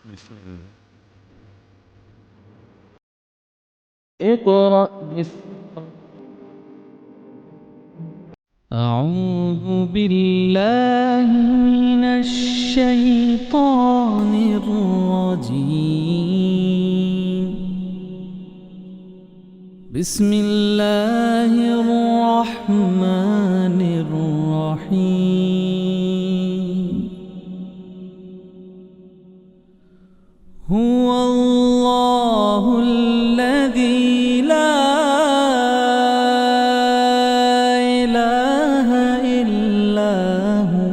بسم الله. اقرأ باسم أعوذ بالله من الشيطان الرجيم. بسم الله الرحمن الرحيم. هو الله الذي لا إله إلا هو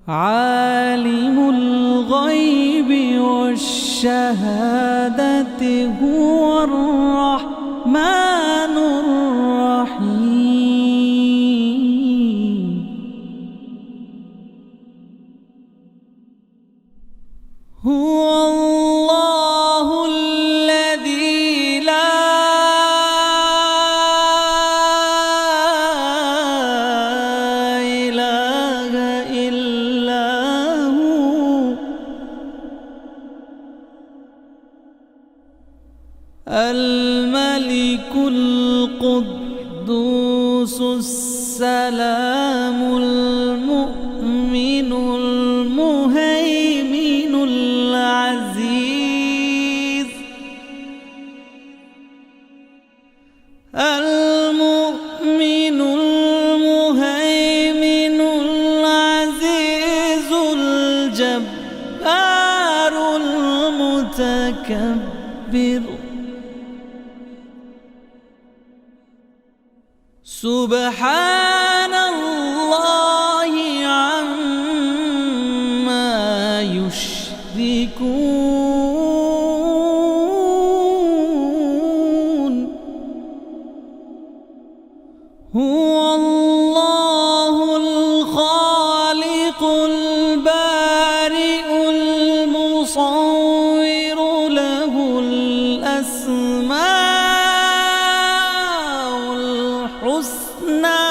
عالم الغيب والشهادة هو الرحمن الرحيم. هو الله الذي لا إله إلا هو الملك القدوس السلام المؤمن المهيمن العزيز المؤمن المهيمن العزيز الجبار المتكبر سبحان الله عما يشركون. هو الله الخالق البارئ المصور له الأسماء الحسنى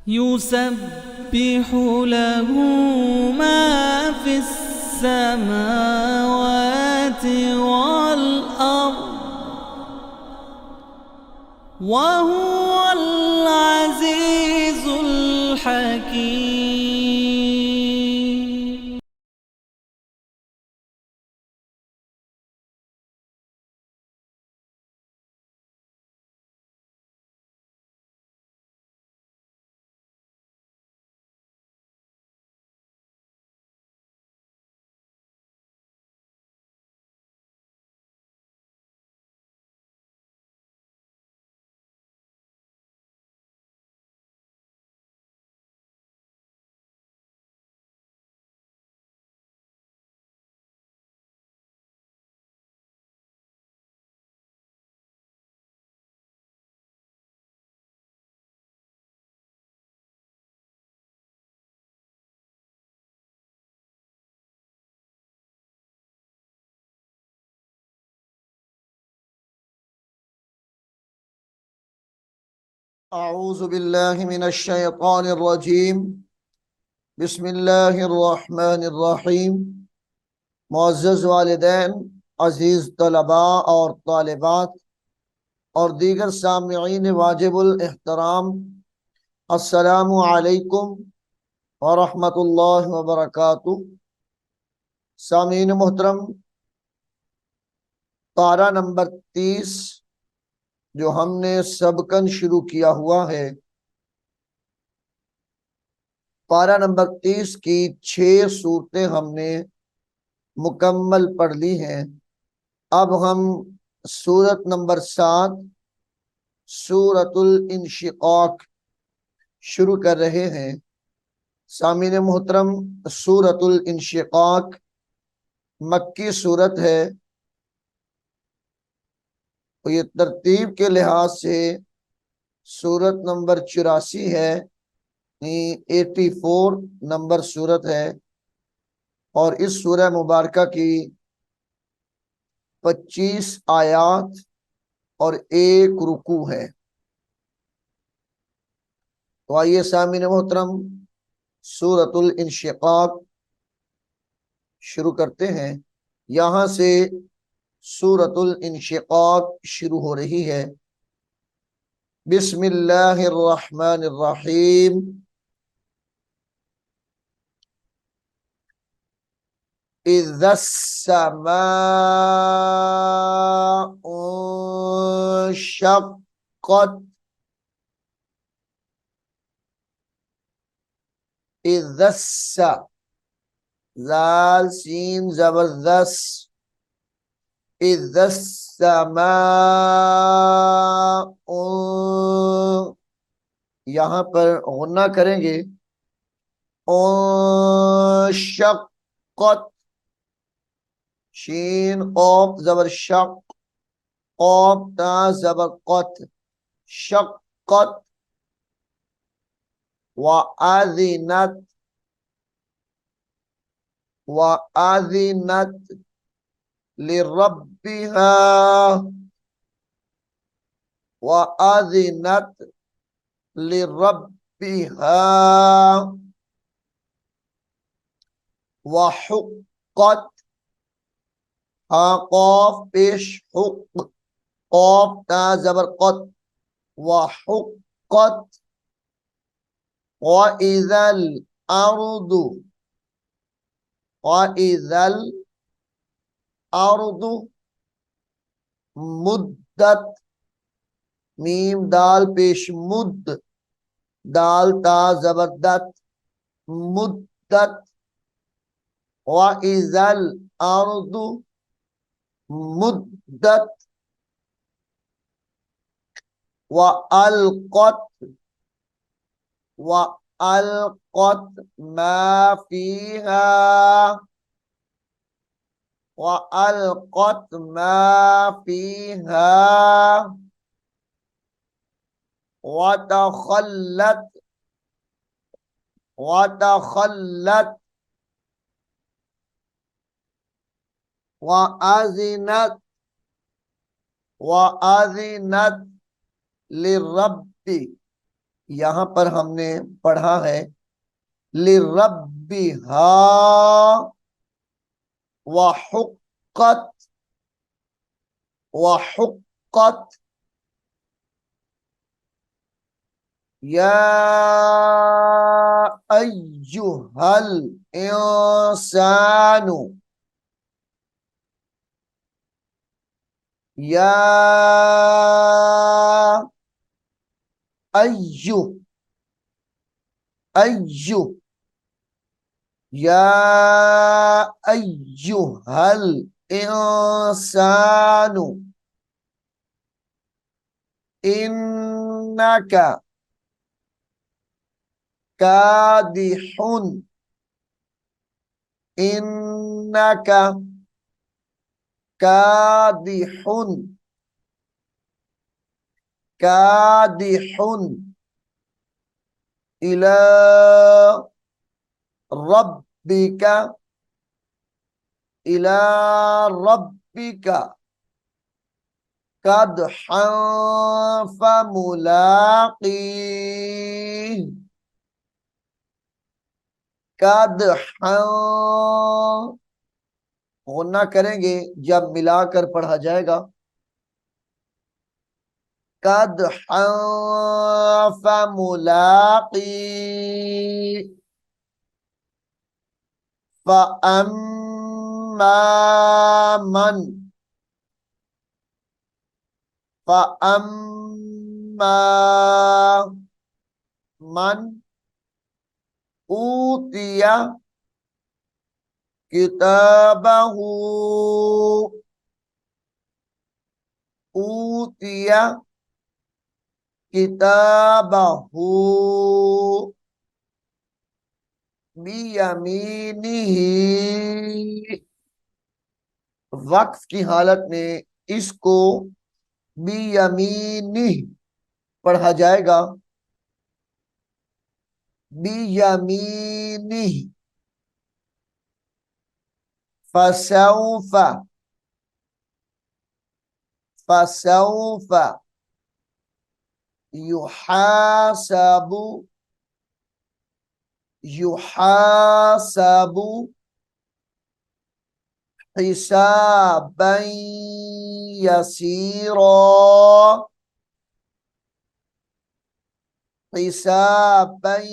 يسبح له ما في السماوات والأرض وهو العزيز الحكيم. أعوذ بالله من الشيطان الرجيم بسم الله الرحمن الرحيम। मुअज़्ज़ज़ वालिदैन, अजीज तलबा और तालिबात और दीगर सामिईन वाजिबुल एहतराम, अस्सलामु अलैकुम व रहमतुल्लाहि व बरकातुहू। सामीन मोहतरम, पारा नंबर 30 जो हमने सबकन शुरू किया हुआ है, पारा नंबर 30 की 6 सूरतें हमने मुकम्मल पढ़ ली हैं। अब हम सूरत नंबर 7 सूरतुल इंशिकाक शुरू कर रहे हैं। सामीन मोहतरम, सूरतुल इंशिकाक मक्की सूरत है, तो ये तरतीब के लिहाज से सूरत नंबर 84 है, 84 नंबर सूरत है। और इस सूरह मुबारका की 25 आयात और 1 रुकू है। तो आइए सामीन मोहतरम, सूरतुल इंशिकाक शुरू करते हैं। यहां से सूरतुल इंशिकाक शुरू हो रही है। बिस्मिल्लाहिर रहमानिर रहीम। इज़्ज़स समाउ शक्कत। इज़्ज़स, जाल सीन जबरदस्त। इज़्ज़स समाउ, यहाँ पर गुन्ना करेंगे। शक्कत, शीन ऑफ जबर शक, ऑफ ता जबर कत, शक्कत। व आज़िनत, व आज़िनत लिरब्बिहा, व आज़िनत लिरब्बिहा। व हुक्कत, हा कौफ पेश हुक, कौफ ता जबर कत, व हुक्कत। व इज़ल अर्दु, व इज़ल अर्दु मुद्दत, मीम दाल पेश मुद्द, दाल ता जबरदत, मुद्दत। व इज़ल अर्दु मुद्दत। व अलक़त, व अलक़त मा फीहा, व अलक़त मा फीहा। व तख़ल्लत, व तख़ल्लत। व आज़िनत, व आज़िनत लिरब्बी। यहाँ पर हमने पढ़ा है लिरब्बिहा। व हुक्कत, व हुक्कत। या अय्युहल इंसानु, या अय्यु, अय्यु, या अय्युहल इंसानु इन्नका कादिहुन, इन्नका कादिहुन, कादिहुन इला रब्बिका, इला रब्बिका कदहन फमुलाकी, कदहन गुन्ना करेंगे जब मिलाकर पढ़ा जाएगा। कदहन फमुलाकी। फ़अम्मा मन, फ़अम्मा मन ऊतिया किताबहू, ऊतिया किताबहू बियमीनिही। वक्फ की हालत में इसको बियमीनिही पढ़ा जाएगा। बियमीनिही। फसौफा, फसौफा युहासबु युहासबु हिसाबन यसीरा, हिसाबन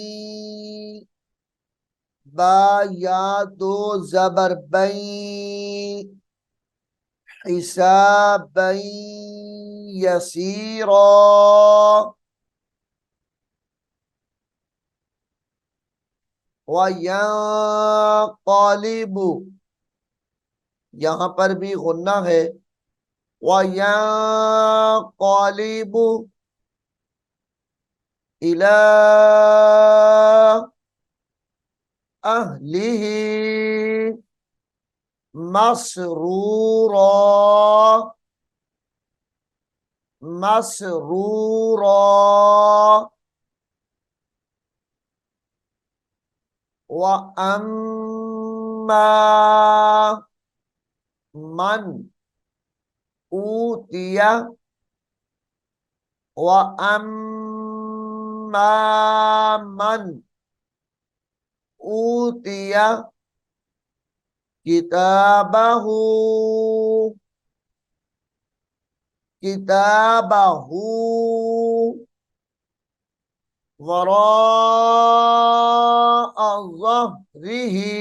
बा या दो जबर बई, हिसाबन यसीरा। व यंक़लिबु, यहां पर भी गुन्ना है। व यंक़लिबु इला अहलिही मसरूरा, मसरूरा। व अम्मा मन ऊतिया, व अम्मा मन ऊतिया किताबहू, किताबहू वराअ ज़हरिही,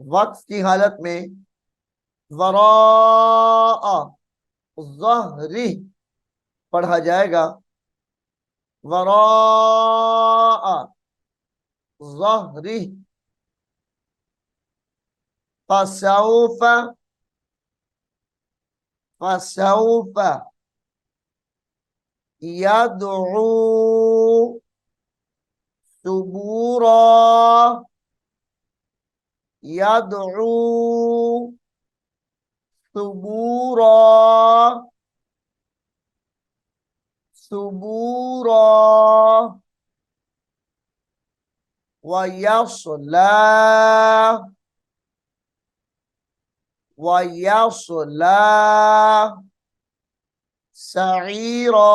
वक्फ की हालत में वराअ ज़हरी पढ़ा जाएगा। वराअ ज़हरी। फसौफ, फसौफ यदउ सुबूरा, यदउ सुबूरा, सुबूरा। वयस्ला, वयस्ला सईरा,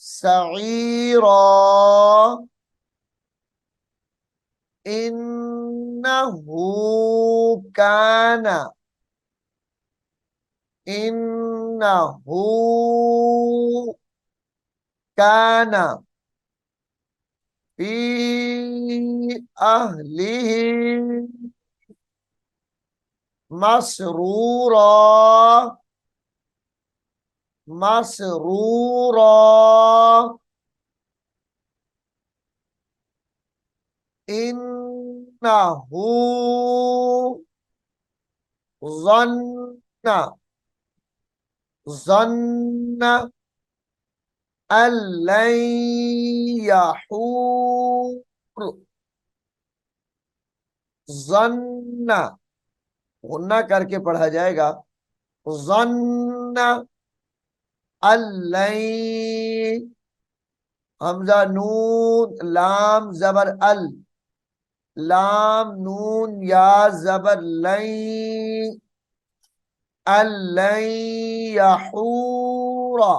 सईरा। इन्नहु काना, इन्नहु काना फी अहलिही मसरूरा, मसरूरा। इन्नहु ज़न्न, ज़न्न अल्लन यहूर, ज़न्न गुन्ना करके पढ़ा जाएगा। ज़न्न अल्लन, हमजा नून लाम जबर अल, लाम नून या जबर लै, अल्लन यहूरा,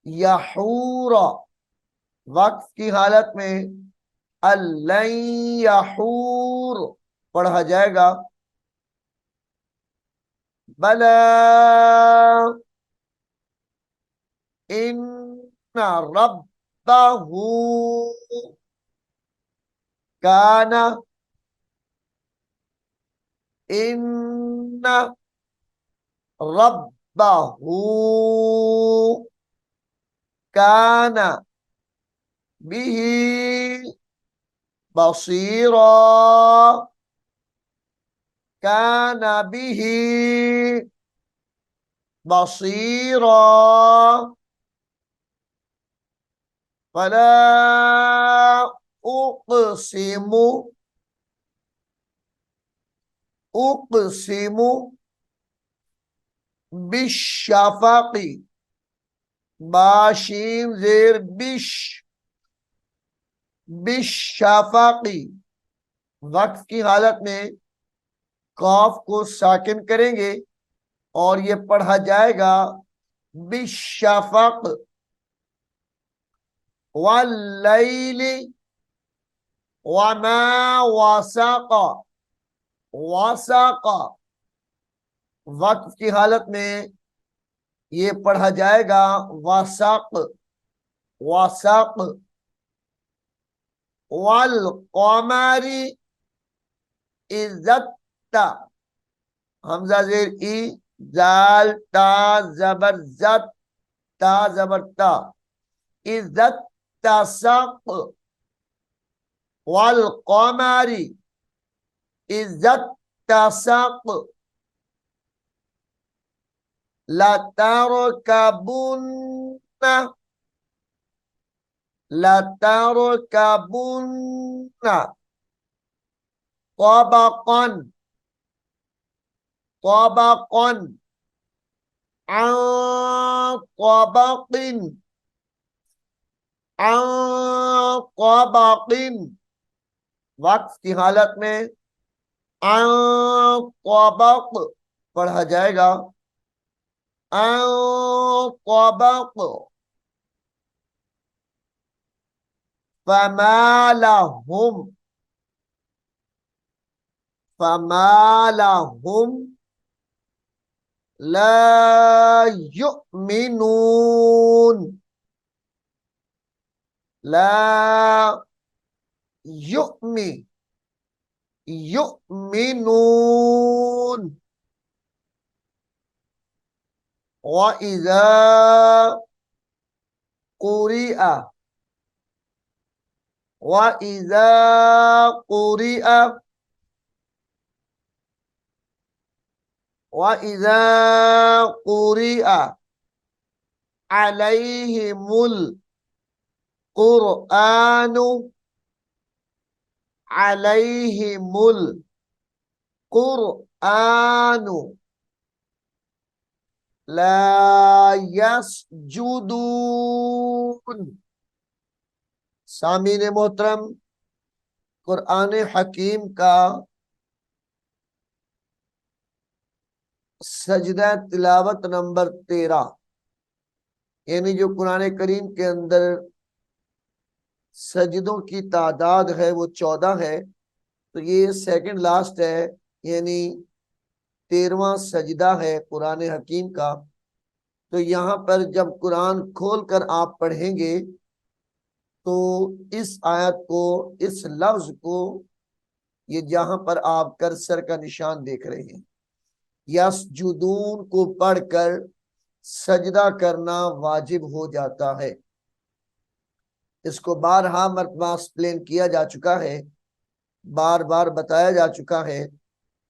यहूरा। वक्फ की हालत में अल्लन यहूर पढ़ा जाएगा। बला इन्ना रब्बहू काना, इन्ना रब्बहू काना बिही बसीरा, काना बिही बसीरा। फला उक़सिमु, उक़सिमु बिश्शफ़क़ि, बाशीम ज़ेर बिश, बिश्शफ़क़ि। वक्फ की हालत में काफ को साकिन करेंगे और ये पढ़ा जाएगा बिश्शफ़क़। वल्लैलि वमा वसक़, वसक़ वक्फ की हालत में ये पढ़ा जाएगा वसक़, वसक़। वल क़मरी इज़्ज़ता, हमजा ज़ेर ई, जाल ता ज़बर ज़त, ता ज़बर ता, इज़्ज़त तसक़, वल क़मरी इज़्ज़त तसक़, लतरकबुन्ना, लतरकबुन्ना तबक़न, तबक़न अन तबक़िन, अन तबक़िन वक्फ की हालत में अन तबक़ पढ़ा जाएगा, अन तबक़। फमा लहुम, फमा लहुम ला युमिनून, ला युमि, युमिनून। व इज़ा कुरिअ, व इज़ा कुरिअ, व इज़ा कुरिअ अलैहिमुल कुरआनु, अलैहिमुल कुरआनु ला यस्जुदून। सामीन मोहतरम, कुरआन हकीम का सजदा तिलावत नंबर 13, यानी जो कुरान करीम के अंदर सजदों की तादाद है वो 14 है, तो ये सेकंड लास्ट है, यानी 13वां सजदा है कुरान हकीम का। तो यहाँ पर जब कुरान खोल कर आप पढ़ेंगे तो इस आयत को, इस लफ्ज को, ये जहां पर आप कर्सर का निशान देख रहे हैं, यस्जुदून को पढ़कर सजदा करना वाजिब हो जाता है। इसको बारहा मरतबा एक्सप्लेन किया जा चुका है, बार बार बताया जा चुका है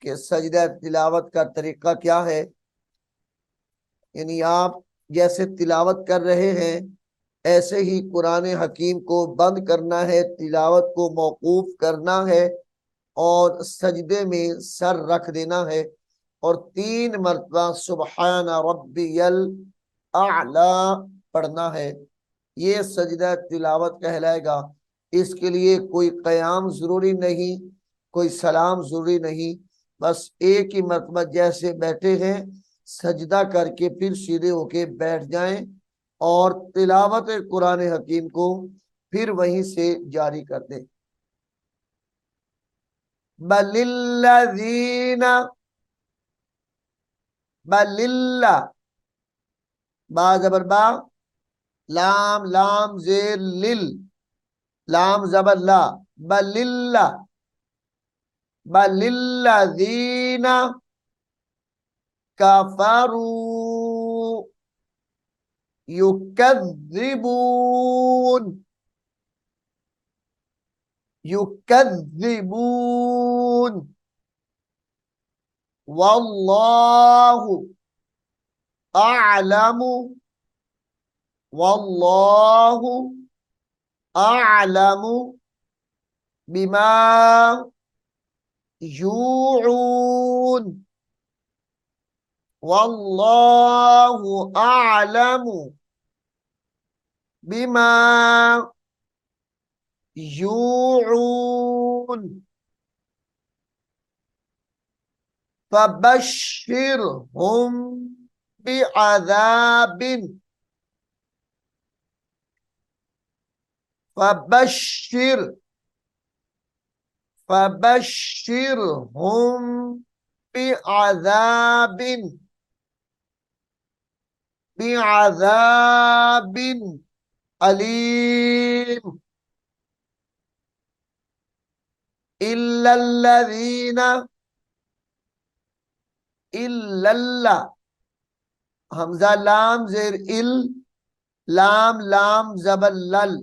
कि सजदा तिलावत का तरीका क्या है। यानी आप जैसे तिलावत कर रहे हैं ऐसे ही कुरान हकीम को बंद करना है, तिलावत को मौकूफ करना है और सजदे में सर रख देना है और 3 मरतबा सुबहान रब्बियल आला पढ़ना है। ये सजदा तिलावत कहलाएगा। इसके लिए कोई क़याम जरूरी नहीं, कोई सलाम जरूरी नहीं, बस एक ही मरतबा जैसे बैठे हैं सजदा करके फिर सीधे होके बैठ जाएं और तिलावत कुरान हकीम को फिर वहीं से जारी कर दें। बलिल्लज़ीना, बलिल्ला, बा जबर बा, लाम लाम जेर लिल, लाम जबर ला, बलिल्ला, बलिल्लज़ीना कफरू युकज़्ज़िबून, युकज़्ज़िबून वल्लाहु अअलमु, वल्लाहु अअलमु बिमा यूऊन, वल्लाहु अअलमु बिमा यूऊन फबश्शिरहुम बिअज़ाबिन, फबश्शिर फबश्शिरहुम बिअज़ाबिन बिअज़ाबिन अलीम इल्लल्लज़ीना इल्लल्ला हमजा लाम जेर इल लाम लाम ज़बर लल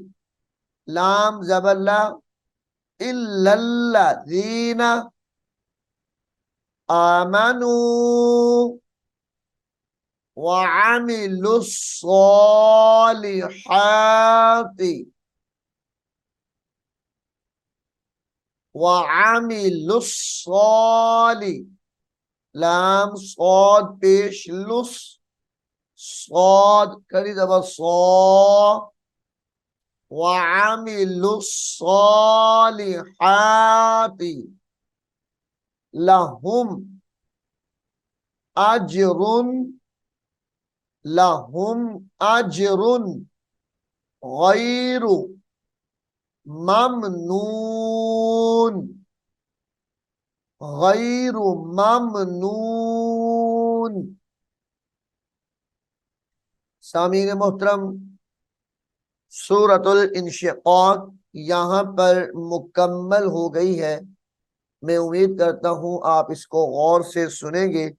लाम ज़बर ला इल्लल्लज़ीना आमनू वअमिलुस्सॉलिहाति वअमिलुस्सॉलि लाम सौद पेश लुस सौद करी जबर सौ वअमिलुस्सॉलिहाति लहुम अजरुन गैरु ममनून गैरु ममनून। सामीन मोहतरम, सूरतुल इंशिक़ाक़ यहाँ पर मुकम्मल हो गई है। मैं उम्मीद करता हूँ आप इसको गौर से सुनेंगे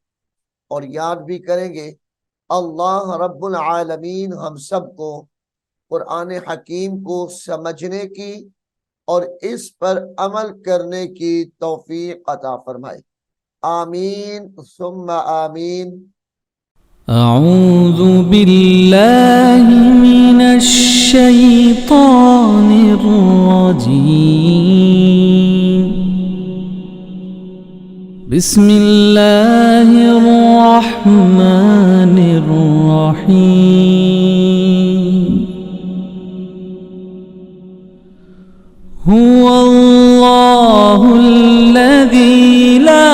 और याद भी करेंगे। अल्लाह रब्बुल आलमीन हम सबको कुरान हकीम को समझने की और इस पर अमल करने की तौफीक अता फरमाए। आमीन सुम्मा आमीन। अऊज़ु बिल्लाहि मिनश शैतानिर रजीम। बिस्मिल्लाहिर रहमानिर रहीम। हुवल्लाहुल्लज़ी ला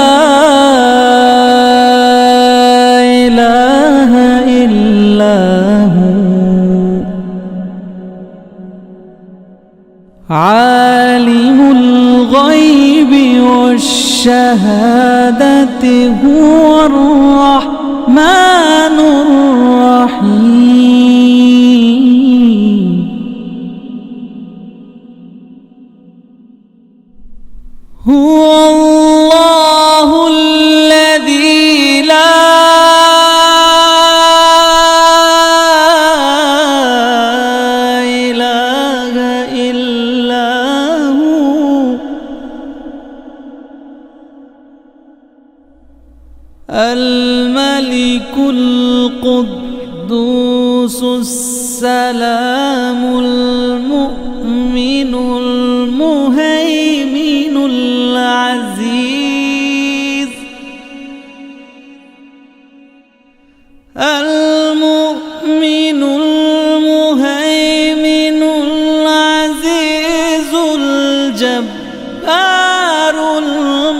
इलाहा इल्ला हु आलिमुल गैबि वश्शहादति हुवर रहमानुर रहीम। हुवल्लाहुल्लज़ी ला इलाहा इल्ला हु अल मलिकुल कुद्दूसुस सलामुल मुअ्मिनुल मुहैमिनुल अज़ीज़ अल मुअ्मिनुल मुहैमिनुल अज़ीज़ुल जब्बारुल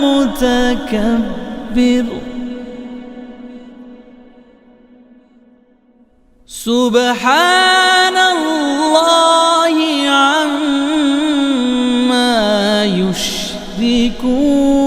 मुतकब्बिर। सुब्हानल्लाहि अम्मा युश्रिकून।